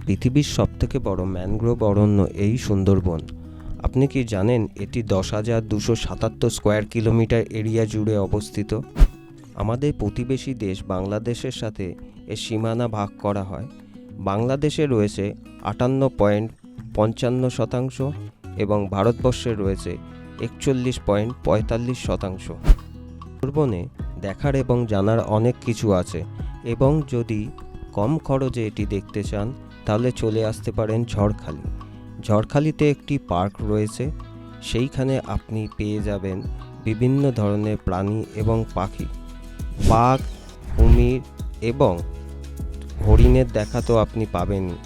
পৃথিবীর সবথেকে বড় ম্যানগ্রোভ অরণ্য এই সুন্দরবন। আপনি কি জানেন এটি 10,277 স্কোয়ার কিলোমিটার এরিয়া জুড়ে অবস্থিত। আমাদের প্রতিবেশী দেশ বাংলাদেশের সাথে এর সীমানা ভাগ করা হয়। বাংলাদেশে রয়েছে 58.55% এবং ভারতবর্ষে রয়েছে 41.45%। সুন্দরবনে দেখার এবং জানার অনেক কিছু আছে, এবং যদি কম খরচে এটি দেখতে চান তাহলে চলে আসতে পারেন ঝড়খালি। ঝড়খালিতে একটি পার্ক রয়েছে, সেইখানে আপনি পেয়ে যাবেন বিভিন্ন ধরনের প্রাণী এবং পাখি, বাঘ, কুমির এবং হরিণের দেখা তো আপনি পাবেনই,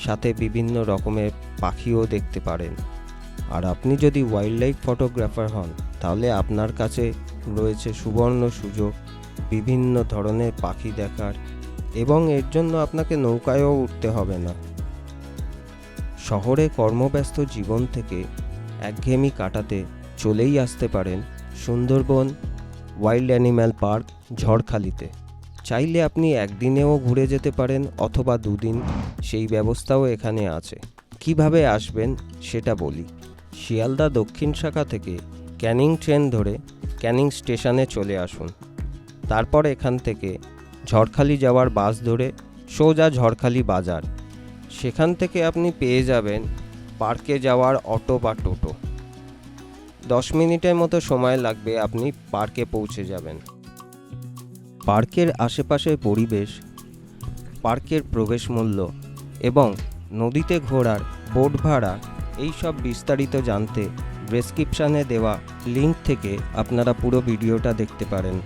সাথে বিভিন্ন রকমের পাখিও দেখতে পারেন। আর আপনি যদি ওয়াইল্ড লাইফ ফটোগ্রাফার হন তাহলে আপনার কাছে রয়েছে সুবর্ণ সুযোগ বিভিন্ন ধরনের পাখি দেখার, এবং এর জন্য আপনাকে নৌকায়ও উঠতে হবে না। শহরে কর্মব্যস্ত জীবন থেকে একঘেয়েমি কাটাতে চলেই আসতে পারেন সুন্দরবন ওয়াইল্ড অ্যানিম্যাল পার্ক ঝড়খালিতে। চাইলে আপনি একদিনেও ঘুরে যেতে পারেন অথবা দুদিন, সেই ব্যবস্থাও এখানে আছে। কিভাবে আসবেন সেটা বলি। শিয়ালদা দক্ষিণ শাখা থেকে ক্যানিং ট্রেন ধরে ক্যানিং স্টেশনে চলে আসুন। তারপর এখান থেকে ঝড়খালি যাওয়ার বাস ধরে সোজা ঝড়খালি বাজার, সেখান থেকে আপনি পেয়ে যাবেন পার্কে যাওয়ার অটো বা টোটো। 10 মিনিটের মতো সময় লাগবে, আপনি পার্কে পৌঁছে যাবেন। পার্কের আশেপাশের পরিবেশ, পার্কের প্রবেশ মূল্য এবং নদীতে ঘোরার বোট ভাড়া, এই সব বিস্তারিত জানতে ডেসক্রিপশানে দেওয়া লিঙ্ক থেকে আপনারা পুরো ভিডিওটা দেখতে পারেন।